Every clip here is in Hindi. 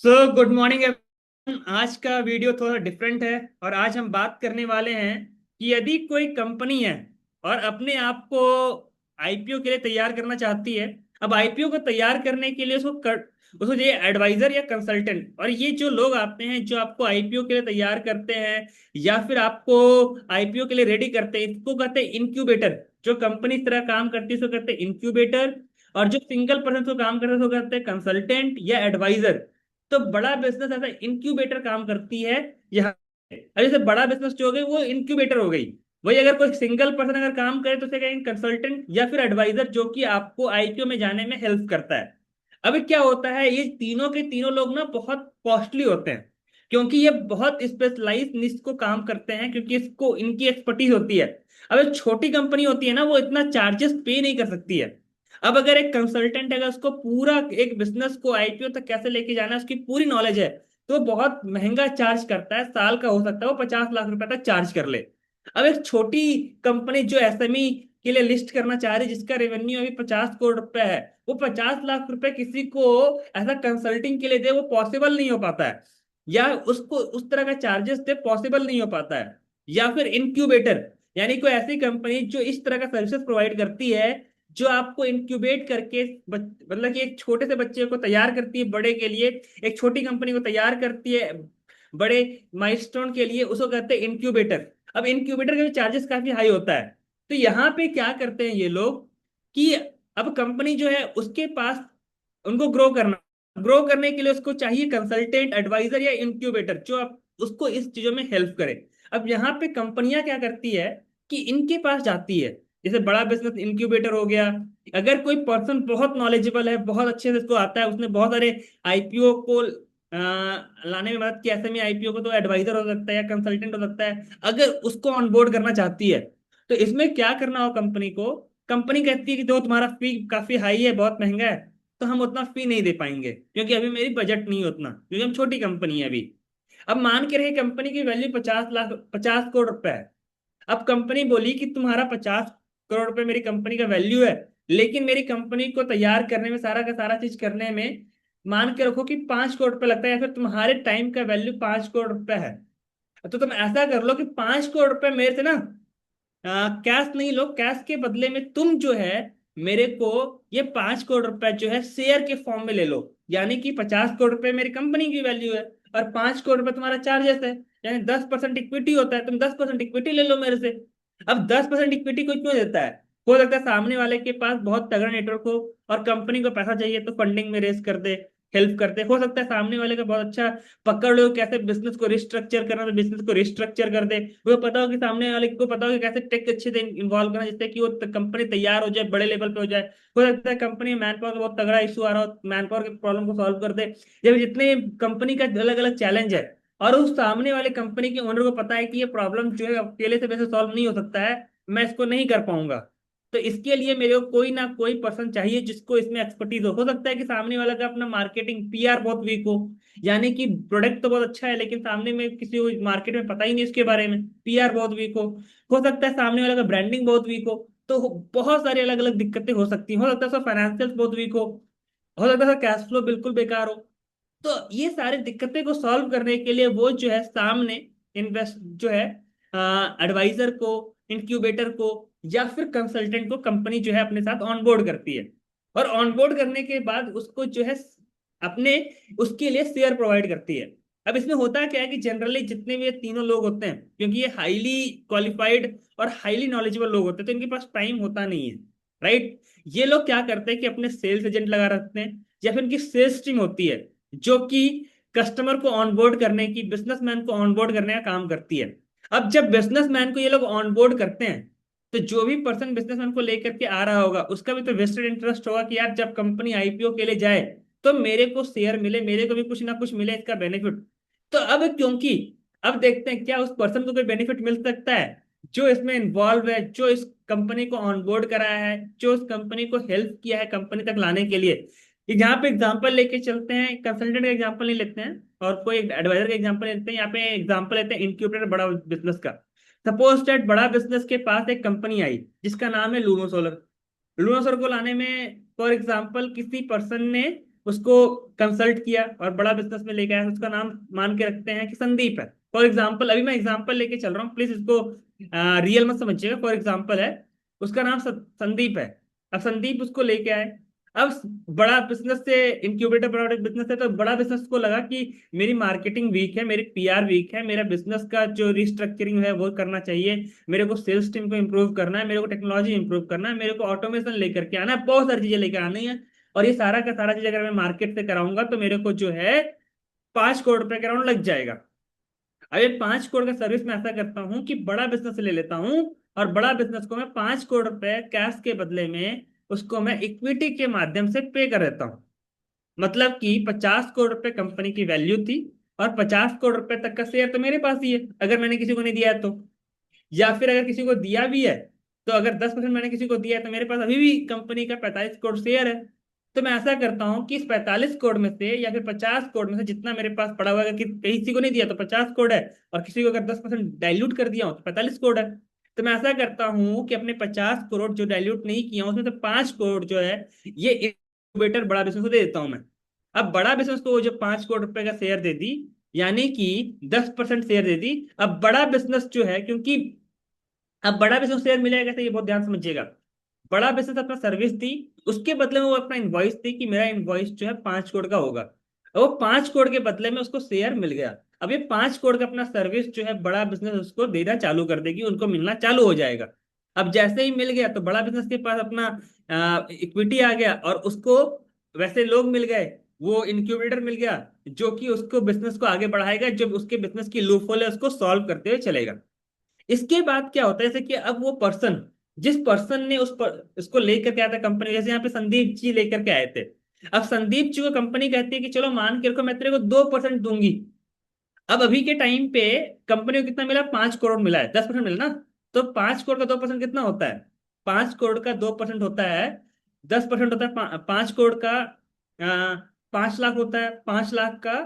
Good morning everyone. आज का वीडियो थोड़ा डिफरेंट है और आज हम बात करने वाले हैं कि यदि कोई कंपनी है और अपने आप को आईपीओ के लिए तैयार करना चाहती है। अब आईपीओ को तैयार करने के लिए उसको चाहिए एडवाइजर या कंसल्टेंट, और ये जो लोग आते हैं जो आपको आईपीओ के लिए तैयार करते हैं या फिर आपको आईपीओ के लिए रेडी करते हैं, इसको कहते हैं इंक्यूबेटर। जो कंपनी इस तरह काम करती है उसको कहते हैं इंक्यूबेटर। और जो सिंगल पर्सन को काम करते हैं उसको कहते हैं कंसल्टेंट या एडवाइजर। तो बड़ा बिजनेस ऐसा इंक्यूबेटर काम करती है यहाँ। अब जैसे बड़ा बिजनेस जो हो गई वो इंक्यूबेटर हो गई। वही अगर कोई सिंगल पर्सन अगर काम करे तो उसे कहेंगे कंसल्टेंट या फिर एडवाइजर, जो कि आपको आईपीओ में जाने में हेल्प करता है। अभी क्या होता है, ये तीनों के तीनों लोग ना बहुत कॉस्टली होते हैं, क्योंकि ये बहुत स्पेशलाइज निश को काम करते हैं, क्योंकि इसको इनकी एक्सपर्टीज होती है। अब एक छोटी कंपनी होती है ना, वो इतना चार्जेस पे नहीं कर सकती है। अब अगर एक कंसल्टेंट अगर उसको पूरा एक बिजनेस को आईपीओ तक कैसे लेके जाना है उसकी पूरी नॉलेज है, तो बहुत महंगा चार्ज करता है। साल का हो सकता है वो 50 लाख रुपए तक चार्ज कर ले। अब एक छोटी कंपनी जो एसएमई के लिए लिस्ट करना चाह रही है, जिसका रेवेन्यू अभी 50 करोड़ रुपए है, वो 50 लाख रुपए किसी को ऐसा कंसल्टिंग के लिए दे, वो पॉसिबल नहीं हो पाता है। या उसको उस तरह का चार्जेस दे, पॉसिबल नहीं हो पाता है। या फिर इंक्यूबेटर, यानी कोई ऐसी कंपनी जो इस तरह का सर्विसेज प्रोवाइड करती है, जो आपको इंक्यूबेट करके मतलब कि एक छोटे से बच्चे को तैयार करती है बड़े के लिए, एक छोटी कंपनी को तैयार करती है बड़े माइलस्टोन के लिए, उसको कहते हैं इंक्यूबेटर। अब इंक्यूबेटर का भी चार्जेस काफी हाई होता है। तो यहाँ पे क्या करते हैं ये लोग कि अब कंपनी जो है उसके पास, उनको ग्रो करने के लिए उसको चाहिए कंसल्टेंट, एडवाइजर या इंक्यूबेटर, जो आप उसको इस चीजों में हेल्प करे। अब यहाँ पे कंपनियां क्या करती है कि इनके पास जाती है। जैसे बड़ा बिजनेस इंक्यूबेटर हो गया। अगर कोई पर्सन बहुत नॉलेजेबल है, बहुत अच्छे से इसको आता है, उसने बहुत सारे आईपीओ को लाने में मदद की, ऐसे में आईपीओ को, तो एडवाइजर हो सकता है या कंसल्टेंट हो सकता है, अगर उसको ऑनबोर्ड करना चाहती है। तो इसमें क्या करना हो कंपनी को, कंपनी कहती है कि जो तुम्हारा फी काफी हाई है, बहुत महंगा है, तो हम उतना फी नहीं दे पाएंगे, क्योंकि अभी मेरी बजट नहीं है उतना, क्योंकि हम छोटी कंपनी है अभी। अब मान के रहे कंपनी की वैल्यू 50 लाख 50 करोड़ रुपए है। अब कंपनी बोली कि तुम्हारा 50 करोड़ रुपए मेरी कंपनी का वैल्यू है, लेकिन मेरी कंपनी को तैयार करने में, सारा का सारा चीज करने में मान के रखो कि 5 करोड़ रुपए लगता है, या फिर तुम्हारे टाइम का वैल्यू 5 करोड़ रुपए है। तो तुम ऐसा कर लो कि 5 करोड़ रुपए मेरे से ना कैश नहीं लो, कैश के बदले में तुम जो है मेरे को ये 5 करोड़ रुपए जो है शेयर के फॉर्म में ले लो। यानी कि 50 करोड़ रुपए मेरी कंपनी की वैल्यू है और 5 करोड़ रुपए तुम्हारा चार्जेस है, यानी 10% इक्विटी होता है, तुम 10% इक्विटी ले लो मेरे से। अब 10% इक्विटी को क्यों देता है? हो सकता है सामने वाले के पास बहुत तगड़ा नेटवर्क हो और कंपनी को पैसा चाहिए तो फंडिंग में रेस कर दे, हेल्प करते। हो सकता है सामने वाले का बहुत अच्छा पकड़ लो कैसे बिजनेस को रिस्ट्रक्चर करना, तो बिजनेस को रिस्ट्रक्चर कर दे। वो पता हो कि सामने वाले को पता हो कि कैसे टेक अच्छे से इन्वॉल्व करना, जिससे कि वो कंपनी तैयार हो जाए, बड़े लेवल पे हो जाए। हो सकता है कंपनी में मैन पावर का बहुत तगड़ा इशू आ रहा हो, मैन पावर के प्रॉब्लम को सॉल्व कर दे। जब जितने कंपनी का अलग अलग चैलेंज है और उस सामने वाले कंपनी के ओनर को पता है कि ये प्रॉब्लम जो है अकेले से वैसे सॉल्व नहीं हो सकता है, मैं इसको नहीं कर पाऊंगा, तो इसके लिए मेरे को कोई ना कोई पर्सन चाहिए जिसको इसमें एक्सपर्टीज हो। सकता है कि सामने वाला का अपना मार्केटिंग पीआर बहुत वीक हो, यानी कि प्रोडक्ट तो बहुत अच्छा है लेकिन सामने में किसी को मार्केट में पता ही नहीं इसके बारे में, पीआर बहुत वीक हो सकता है सामने वाले का ब्रांडिंग बहुत वीक हो। तो बहुत सारी अलग अलग दिक्कतें हो सकती हैं। हो सकता है उसका फाइनेंशियल बहुत वीक हो सकता है कैश फ्लो बिल्कुल बेकार हो। तो ये सारी दिक्कतें को सॉल्व करने के लिए वो जो है सामने इन्वेस्ट जो है एडवाइजर को, इंक्यूबेटर को या फिर कंसल्टेंट को कंपनी जो है अपने साथ ऑनबोर्ड करती है। और ऑनबोर्ड करने के बाद उसको जो है अपने उसके लिए शेयर प्रोवाइड करती है। अब इसमें होता क्या है कि जनरली जितने भी ये तीनों लोग होते हैं, क्योंकि ये हाईली क्वालिफाइड और हाईली नॉलेजेबल लोग होते हैं, तो इनके पास टाइम होता नहीं है, राइट। ये लोग क्या करते हैं कि अपने सेल्स एजेंट लगा रखते हैं, या फिर इनकी सेल्स टीम होती है जो कि कस्टमर को ऑनबोर्ड करने की, बिजनेसमैन को ऑनबोर्ड करने का काम करती है। अब जब बिजनेसमैन को ये लोग ऑनबोर्ड करते हैं, तो जो भी पर्सन बिजनेसमैन को लेकर के आ रहा होगा उसका भी तो वेस्टेड इंटरेस्ट होगा कि यार जब कंपनी आईपीओ के लिए जाए तो मेरे को शेयर मिले, मेरे को भी कुछ ना कुछ मिले इसका बेनिफिट। तो अब क्योंकि अब देखते हैं क्या उस पर्सन को कोई बेनिफिट मिल सकता है जो इसमें इन्वॉल्व है, जो इस कंपनी को ऑनबोर्ड कराया है, जो इस कंपनी को हेल्प किया है कंपनी तक लाने के लिए। यहाँ पे एग्जांपल लेके चलते हैं, कंसल्टेंट का एग्जांपल नहीं लेते हैं और कोई एडवाइजर का एग्जांपल लेते हैं। यहाँ पे एग्जांपल लेते हैं इंक्यूबेटर बड़ा बिजनेस का। सपोज दैट बड़ा बिजनेस के पास एक कंपनी आई जिसका नाम है लूनो सोलर। लूनो सोलर को लाने में फॉर एग्जांपल किसी पर्सन ने उसको कंसल्ट किया और बड़ा बिजनेस में लेके आया, उसका नाम मान के रखते हैं कि संदीप है। फॉर एग्जाम्पल, अभी मैं एग्जाम्पल लेके चल रहा हूँ, प्लीज इसको रियल मत समझिएगा, फॉर एग्जाम्पल है, उसका नाम संदीप है। अब संदीप उसको लेके आए। अब बड़ा बिजनेस से, इंक्यूबेटर प्रोडक्ट बिजनेस है, तो बड़ा बिजनेस को लगा कि मेरी मार्केटिंग वीक है, मेरी पीआर वीक है, मेरा बिजनेस का जो रिस्ट्रक्चरिंग है वो करना चाहिए, मेरे को सेल्स टीम को इंप्रूव करना है, मेरे को टेक्नोलॉजी इंप्रूव करना है, मेरे को ऑटोमेशन लेकर के आना है, बहुत सारी चीजें लेकर आनी है। और ये सारा का सारा चीज अगर मैं मार्केट से कराऊंगा तो मेरे को जो है 5 करोड़ रुपए के अराउंड लग जाएगा। अब ये 5 करोड़ का सर्विस मैं ऐसा करता हूँ कि बड़ा बिजनेस ले लेता हूँ, और बड़ा बिजनेस को मैं 5 करोड़ रुपए कैश के बदले में उसको मैं इक्विटी के माध्यम से पे कर देता हूँ। मतलब कि 50 करोड़ रुपए कंपनी की वैल्यू थी, और 50 करोड़ रुपए तक का शेयर तो मेरे पास ही है, अगर मैंने किसी को नहीं दिया है तो। या फिर अगर किसी को दिया भी है, तो अगर 10% मैंने किसी को दिया है तो मेरे पास अभी भी कंपनी का 45 करोड़ शेयर है। तो मैं ऐसा करता हूँ कि इस 45 करोड़ में से या फिर 50 करोड़ में से जितना मेरे पास पड़ा हुआ है, कि किसी को नहीं दिया तो 50 करोड़ है, और किसी को अगर 10% डाइल्यूट कर दिया हो तो 45 करोड़ है। तो मैं ऐसा करता हूँ कि अपने 50 करोड़ जो डाइल्यूट नहीं किया उसमें से 5 करोड़ जो है, ये इनक्यूबेटर बड़ा बिजनेस को दे देता हूँ मैं। अब बड़ा बिजनेस को वो जो 5 करोड़ रुपए का शेयर दे दी, यानी कि 10% शेयर दे दी। अब बड़ा बिजनेस जो है, क्योंकि अब बड़ा बिजनेस शेयर मिलेगा कैसे, ये बहुत ध्यान समझिएगा। बड़ा बिजनेस अपना सर्विस दी, उसके बदले में वो अपना इनवॉइस दी कि मेरा इनवॉइस जो है 5 करोड़ का होगा, और वो 5 करोड़ के बदले में उसको शेयर मिल गया। अब ये 5 करोड़ का अपना सर्विस जो है बड़ा बिजनेस उसको देना चालू कर देगी, उनको मिलना चालू हो जाएगा। अब जैसे ही मिल गया तो बड़ा बिजनेस के पास अपना इक्विटी आ गया, और उसको वैसे लोग मिल गए, वो इनक्यूबेटर मिल गया जो कि उसको बिजनेस को आगे बढ़ाएगा, जो उसके बिजनेस की लूप होल है उसको सॉल्व करते हुए चलेगा। इसके बाद क्या होता है, जैसे कि अब वो पर्सन, जिस पर्सन ने उसको लेकर के आया था कंपनी, जैसे यहाँ पे संदीप जी लेकर के आए थे। अब संदीप जी को कंपनी कहती है कि चलो मान के रखो मैं तेरे को 2% दूंगी। अब अभी के टाइम पे कंपनी को कितना मिला, 5 करोड़ मिला है, 10% मिला ना। तो 5 करोड़ का 2% कितना होता है, 5 करोड़ का 2% होता है, 10% होता है 5 करोड़ का 5 लाख होता है, 5 लाख का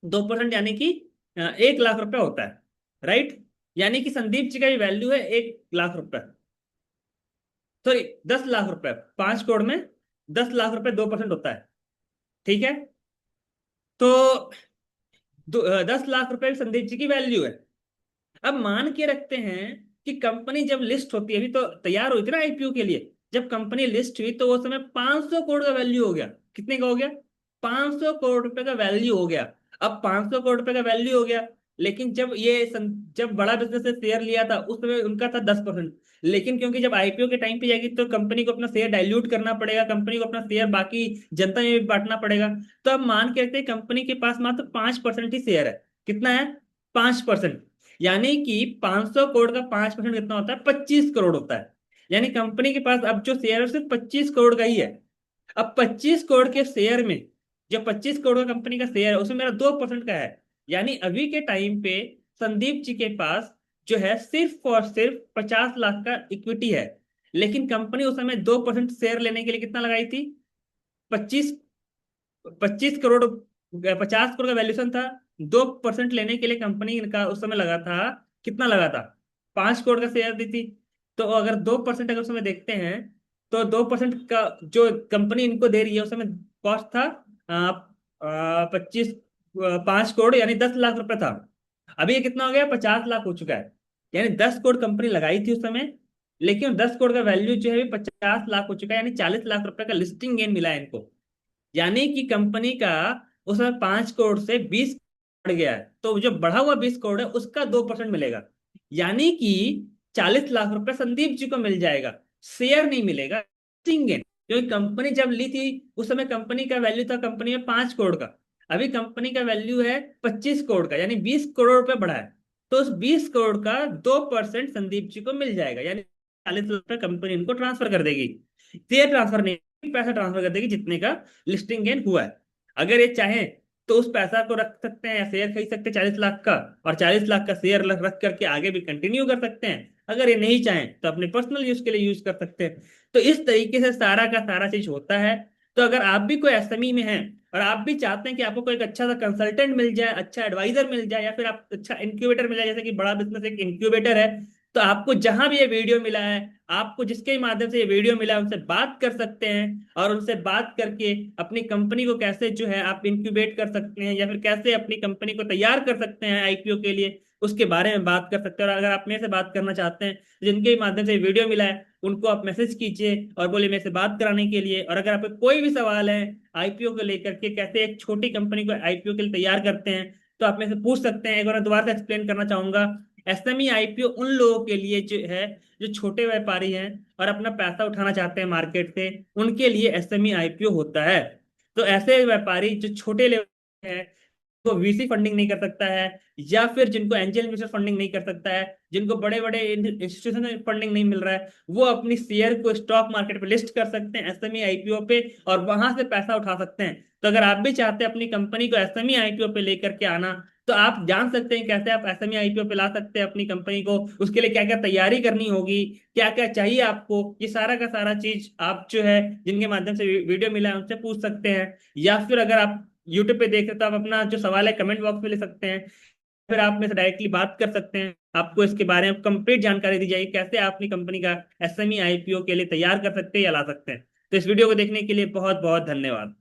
2% यानी कि 1 लाख रुपए होता है, राइट। यानी कि संदीप जी का भी वैल्यू है 1 लाख रुपए, सॉरी 10 लाख रुपए। 5 करोड़ में 10 लाख रुपए 2% होता है, ठीक है। तो 10 लाख रुपए संदीप जी की वैल्यू है। अब मान के रखते हैं कि कंपनी जब लिस्ट होती है, अभी तो तैयार हुई थी ना आईपीओ के लिए, जब कंपनी लिस्ट हुई तो वो समय 500 करोड़ का वैल्यू हो गया। कितने का हो गया, 500 करोड़ रुपए का वैल्यू हो गया। अब 500 करोड़ रुपए का वैल्यू हो गया, लेकिन जब बड़ा बिजनेस से शेयर लिया था उस समय उनका था 10%। लेकिन क्योंकि जब आईपीओ के टाइम पे जाएगी तो कंपनी को अपना शेयर डाइल्यूट करना पड़ेगा, कंपनी को अपना शेयर बाकी जनता में भी बांटना पड़ेगा। तो अब मान के रखते हैं कंपनी के पास मात्र 5% ही शेयर है। कितना है, 5%। यानी कि 500 करोड़ का 5% कितना होता है, 25 करोड़ होता है। यानी कंपनी के पास अब जो शेयर है सिर्फ 25 करोड़ का ही है। अब 25 करोड़ के शेयर में, जो 25 करोड़ का कंपनी का शेयर है उसमें मेरा 2% का है। यानी अभी के टाइम पे संदीप जी के पास जो है सिर्फ और सिर्फ 50 लाख का इक्विटी है। लेकिन कंपनी उस समय 2% शेयर लेने के लिए कितना लगाई थी, 25 25 करोड़, 50 करोड़ का वैल्यूशन था। 2% लेने के लिए कंपनी का उस समय लगा था, कितना लगा था, 5 करोड़ का शेयर दी थी। तो अगर 2% अगर उसमें देखते हैं, तो 2% का जो कंपनी इनको दे रही है उस समय कॉस्ट था 5 करोड़, यानी 10 लाख रुपए था। अभी ये कितना हो गया, 50 लाख हो चुका है। यानी 10 करोड़ कंपनी लगाई थी उस समय, लेकिन 10 करोड़ का वैल्यू जो है 50 लाख हो चुका है, यानी 40 लाख रुपए का लिस्टिंग गेन मिला है इनको। यानी कि कंपनी का उसमें 5 करोड़ से 20 बढ़ गया है, तो जो बढ़ा हुआ 20 करोड़ है उसका 2% मिलेगा। यानी कि 40 लाख रुपए संदीप जी को मिल जाएगा, शेयर नहीं मिलेगा, लिस्टिंग। क्योंकि कंपनी जब ली थी उस समय कंपनी का वैल्यू था कंपनी में 5 करोड़ का, अभी कंपनी का वैल्यू है 25 करोड़ का, यानी 20 करोड़ रुपए बढ़ा है। तो उस 20 करोड़ का 2% संदीप जी को मिल जाएगा, यानी 40 लाख रुपए कंपनी इनको ट्रांसफर कर देगी। शेयर ट्रांसफर नहीं, पैसा ट्रांसफर कर देगी जितने का लिस्टिंग गेन हुआ है। अगर ये चाहे तो उस पैसा को रख सकते हैं या शेयर खरीद सकते हैं 40 लाख का, और 40 लाख का शेयर रख करके आगे भी कंटिन्यू कर सकते हैं। अगर ये नहीं चाहें तो अपने पर्सनल यूज के लिए यूज कर सकते हैं। तो इस तरीके से सारा का सारा चीज होता है। तो अगर आप भी कोई एसएमई में हैं और आप भी चाहते हैं कि आपको कोई एक अच्छा सा कंसल्टेंट मिल जाए, अच्छा एडवाइजर मिल जाए, या फिर आप अच्छा इंक्यूबेटर मिल जाए, जैसे कि बड़ा बिजनेस एक इंक्यूबेटर है, तो आपको जहां भी ये वीडियो मिला है आपको जिसके माध्यम से ये वीडियो मिला है उनसे बात कर सकते हैं, और उनसे बात करके अपनी कंपनी को कैसे जो है आप इंक्यूबेट कर सकते हैं, या फिर कैसे अपनी कंपनी को तैयार कर सकते हैं आईपीओ के लिए, उसके बारे में बात कर सकते हैं। और अगर आप मेरे से बात करना चाहते हैं, जिनके माध्यम से वीडियो मिला है, उनको आप मैसेज कीजिए और बोले मेरे से बात कराने के लिए। और अगर आपको कोई भी सवाल है आईपीओ को लेकर के, कैसे एक छोटी कंपनी को आईपीओ के लिए तैयार करते हैं, तो आप मेरे से पूछ सकते हैं। एक बार मैं दोबारा से एक्सप्लेन करना चाहूंगा, एसएमई आईपीओ उन लोगों के लिए जो है, जो छोटे व्यापारी हैं और अपना पैसा उठाना चाहते हैं मार्केट से, उनके लिए एसएमई आईपीओ होता है। तो ऐसे व्यापारी जो छोटे लेवल हैं, को वीसी फंडिंग नहीं कर सकता है, या फिर जिनको एंजल इन्वेस्टर फंडिंग नहीं कर सकता है, जिनको बड़े बड़े इंस्टीट्यूशन फंडिंग नहीं मिल रहा है, वो अपनी शेयर को स्टॉक मार्केट पे लिस्ट कर सकते हैं एसएमई आईपीओ पे, और वहां से पैसा उठा सकते हैं। तो अगर आप भी चाहते हैं अपनी कंपनी को एसएमई आईपीओ पे लेकर के आना, तो आप जान सकते हैं कैसे आप एसएमई आईपीओ पे ला सकते हैं अपनी कंपनी को। उसके लिए क्या क्या तैयारी करनी होगी, क्या क्या चाहिए आपको, ये सारा का सारा चीज आप जो है, जिनके माध्यम से वीडियो मिला है उनसे पूछ सकते हैं। या फिर अगर आप यूट्यूब पे देख रहे हो तो आप अपना जो सवाल है कमेंट बॉक्स में ले सकते हैं, फिर आप मेरे से डायरेक्टली बात कर सकते हैं। आपको इसके बारे में कंप्लीट जानकारी दी जाएगी, कैसे आप अपनी कंपनी का एसएमई आईपीओ के लिए तैयार कर सकते हैं या ला सकते हैं। तो इस वीडियो को देखने के लिए बहुत बहुत धन्यवाद।